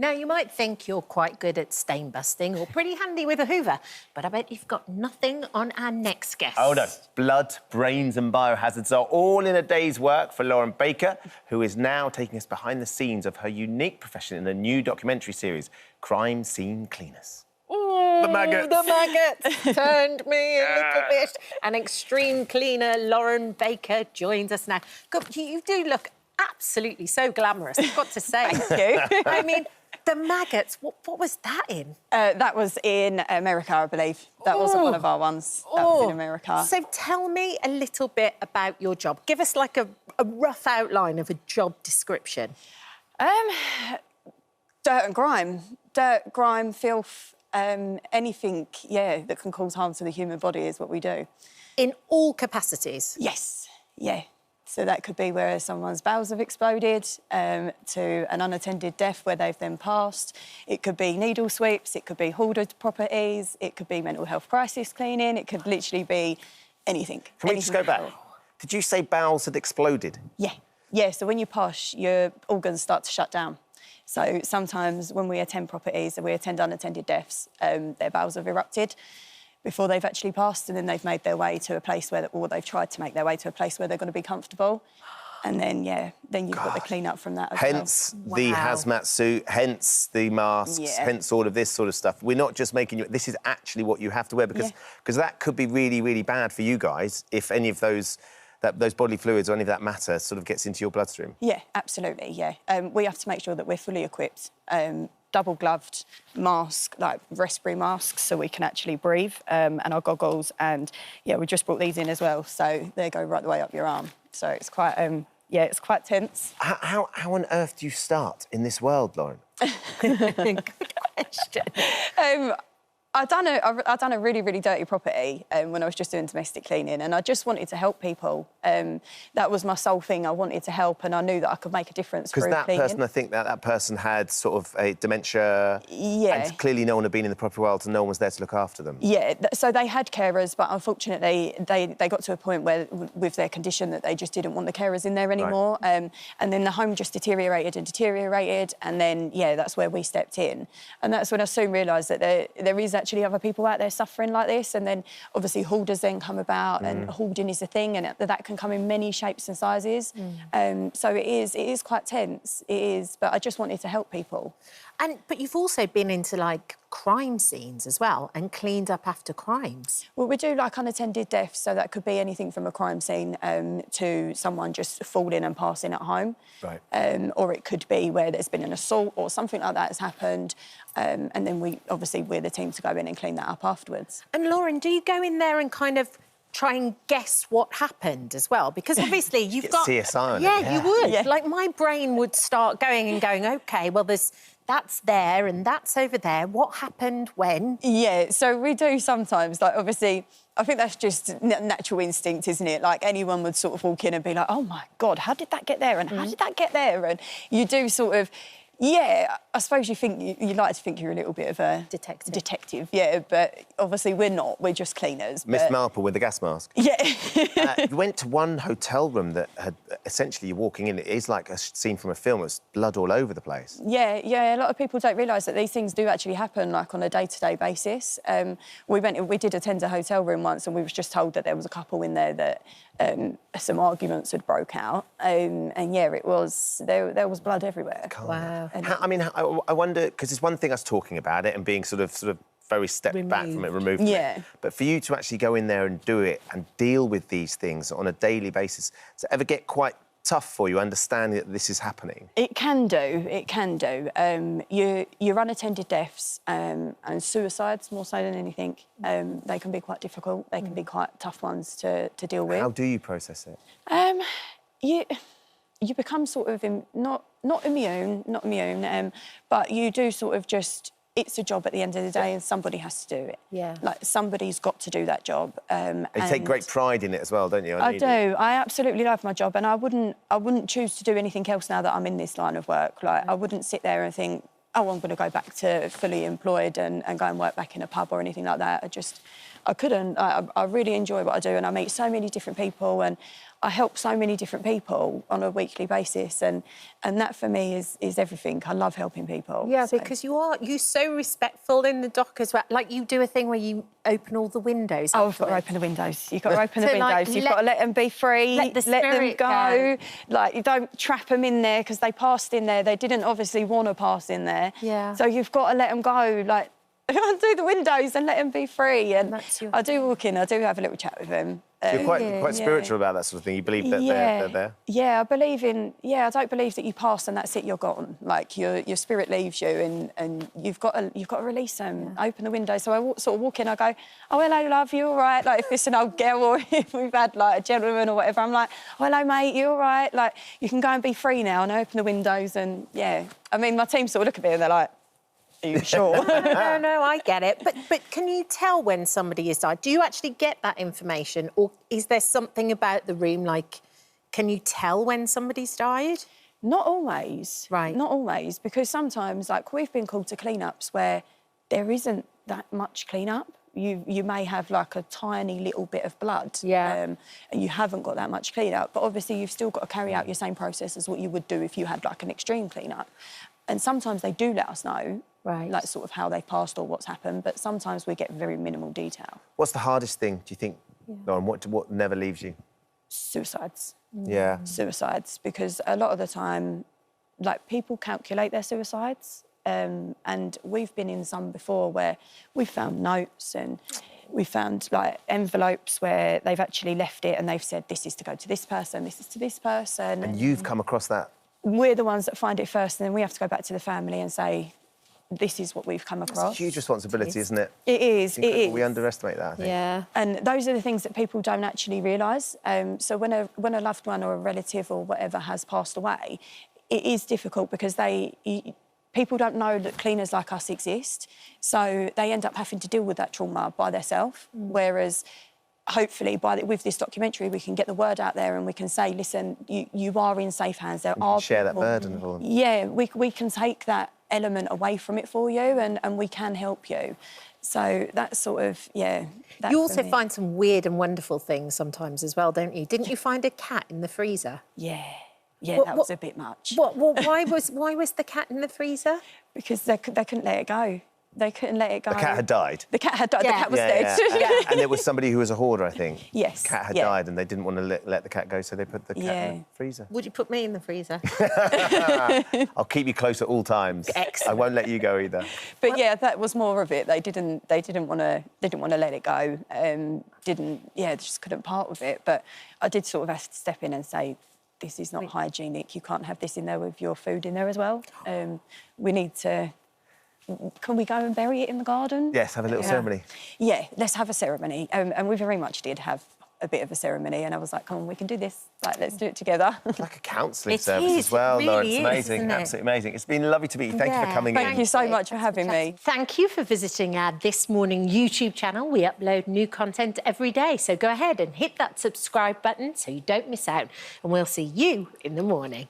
Now, you might think you're quite good at stain busting or pretty handy with a hoover, but I bet you've got nothing on our next guest. Oh, no. Blood, brains and biohazards are all in a day's work for Lauren Baker, who is now taking us behind the scenes of her unique profession in the new documentary series, Crime Scene Cleaners. The maggots. The maggots turned me a little bit. An extreme cleaner, Lauren Baker, joins us now. God, you do look absolutely so glamorous, I've got to say. Thank you. I mean, the maggots, what was that in? That was in America, I believe. That wasn't one of our ones. That was in America. So tell me a little bit about your job. Give us, like, a rough outline of a job description. Dirt and grime. Dirt, grime, filth, anything, that can cause harm to the human body is what we do. In all capacities? Yes, yeah. So that could be where someone's bowels have exploded, to an unattended death where they've then passed. It could be needle sweeps, it could be hoarded properties, it could be mental health crisis cleaning, it could literally be anything. Can we just go back? Did you say bowels had exploded? Yeah. Yeah, so when you pass, your organs start to shut down. So sometimes when we attend properties and we attend unattended deaths, their bowels have erupted before they've actually passed, and then they've made their way to a place where, or they've tried to make their way to a place where they're going to be comfortable. And then, then you've got the clean-up from that as hence well. the hazmat suit, hence the masks, hence all of this sort of stuff. We're not just making you... This is actually what you have to wear, because that could be really, really bad for you guys if any of those bodily fluids or any of that matter sort of gets into your bloodstream. Yeah, absolutely, we have to make sure that we're fully equipped. Double-gloved mask, like respiratory masks, so we can actually breathe, and our goggles, and, we just brought these in as well, so they go right the way up your arm. So it's quite, it's quite tense. How on earth do you start in this world, Lauren? Good question. I'd done a really, really dirty property when I was just doing domestic cleaning, and I just wanted to help people. That was my sole thing. I wanted to help, and I knew that I could make a difference through cleaning. Because that person, I think that person had sort of a dementia, and clearly no one had been in the property world, and no one was there to look after them. Yeah, so they had carers, but unfortunately they got to a point where, with their condition, that they just didn't want the carers in there anymore. Right. And then the home just deteriorated, and then, that's where we stepped in. And that's when I soon realised that there is actually other people out there suffering like this, and then obviously hoarders then come about, and hoarding is a thing, and that can come in many shapes and sizes. So it is quite tense, it is, but I just wanted to help people. But you've also been into, like, crime scenes as well, and cleaned up after crimes. Well, we do, like, unattended deaths, so that could be anything from a crime scene to someone just falling and passing at home. Right. Or it could be where there's been an assault or something like that has happened, and then we're the team to go in and clean that up afterwards. And, Lauren, do you go in there and kind of try and guess what happened as well? Because obviously you've got... CSI on it, you would. Yeah. Like, my brain would start going and going, OK, well, that's there and that's over there. What happened when? Yeah, so we do sometimes, like, obviously, I think that's just natural instinct, isn't it? Like, anyone would sort of walk in and be like, oh, my God, how did that get there? And how did that get there? And you do sort of... Yeah, I suppose you like to think you're a little bit of a... Detective, but obviously we're not. We're just cleaners. Miss Marple with the gas mask. Yeah. You went to one hotel room that had... Essentially, you're walking in, it is like a scene from a film. It was blood all over the place. Yeah, a lot of people don't realise that these things do actually happen, like, on a day-to-day basis. We did attend a hotel room once, and we was just told that there was a couple in there that some arguments had broke out. And, it was... There was blood everywhere. Wow. I wonder, because it's one thing us talking about it and being sort of very stepped back from it, removed from it. But for you to actually go in there and do it and deal with these things on a daily basis, does it ever get quite tough for you, understanding that this is happening? It can do. Your unattended deaths and suicides, more so than anything, they can be quite difficult. They can be quite tough ones to deal with. How do you process it? You become sort of not immune, but you do sort of just... It's a job at the end of the day, and somebody has to do it. Yeah. Like, somebody's got to do that job. And you take great pride in it as well, don't you? I do. I absolutely love my job, and I wouldn't choose to do anything else now that I'm in this line of work. Like, I wouldn't sit there and think, oh, I'm going to go back to fully employed and go and work back in a pub or anything like that. I couldn't. I really enjoy what I do, and I meet so many different people, and I help so many different people on a weekly basis, and that for me is everything. I love helping people. Yeah, so. Because you're so respectful in the dock as well. Like, you do a thing where you open all the windows. Oh, I've got to open the windows. You've got to open the windows. Like, You've got to let them be free. Let them go. Like, you don't trap them in there because they passed in there. They didn't obviously want to pass in there. Yeah. So you've got to let them go. Like, do the windows and let them be free. And I do walk in. I do have a little chat with them. You're quite spiritual about that sort of thing. You believe that they're there? Yeah, I believe in... Yeah, I don't believe that you pass and that's it, you're gone. Like, your spirit leaves you and you've got to release them, open the window. So I sort of walk in, I go, oh, hello, love, you all right? Like, if it's an old girl or if we've had, like, a gentleman or whatever, I'm like, oh, hello, mate, you all right? Like, you can go and be free now, and I open the windows and, yeah. I mean, my team sort of look at me and they're like, are you sure? No, I get it. But can you tell when somebody has died? Do you actually get that information, or is there something about the room, like, can you tell when somebody's died? Not always. Right. Not always, because sometimes, like, we've been called to clean-ups where there isn't that much clean-up. You may have, like, a tiny little bit of blood, and you haven't got that much clean-up, but obviously you've still got to carry out your same process as what you would do if you had, like, an extreme clean-up. And sometimes they do let us know, like, sort of how they passed or what's happened, but sometimes we get very minimal detail. What's the hardest thing, do you think, Lauren? What never leaves you? Suicides. Yeah. Suicides, because a lot of the time, like, people calculate their suicides, and we've been in some before where we found notes and we found, like, envelopes where they've actually left it and they've said, this is to go to this person, this is to this person. And you've come across that? We're the ones that find it first, and then we have to go back to the family and say, this is what we've come across. It's a huge responsibility, isn't it? It is, it is. We underestimate that, I think. Yeah. And those are the things that people don't actually realise. So when a loved one or a relative or whatever has passed away, it is difficult because people don't know that cleaners like us exist, so they end up having to deal with that trauma by themselves, whereas hopefully with this documentary we can get the word out there and we can say, listen, you are in safe hands. There are share that burden of all. Yeah, we can take that element away from it for you and we can help you. So that's sort of, yeah. You also find some weird and wonderful things sometimes as well, don't you? Didn't you find a cat in the freezer? Yeah. Yeah, that was a bit much. Why was the cat in the freezer? Because they couldn't let it go. They couldn't let it go. The cat had died? The cat had died. Yeah. The cat was dead. Yeah. And it was somebody who was a hoarder, I think. Yes. The cat had died and they didn't want to let the cat go, so they put the cat in the freezer. Would you put me in the freezer? I'll keep you close at all times. Excellent. I won't let you go either. But yeah, that was more of it. They didn't want to let it go. They just couldn't part with it. But I did sort of have to step in and say, this is not hygienic. You can't have this in there with your food in there as well. We need to... Can we go and bury it in the garden? Yes, have a little ceremony. Yeah, let's have a ceremony. And we very much did have a bit of a ceremony, and I was like, come on, we can do this. Like, let's do it together. It's like a counselling service as well, Lauren. It's amazing, absolutely amazing. It's been lovely to meet you. Thank you for coming in. Thank you so much for having me. Thank you for visiting our This Morning YouTube channel. We upload new content every day, so go ahead and hit that subscribe button so you don't miss out, and we'll see you in the morning.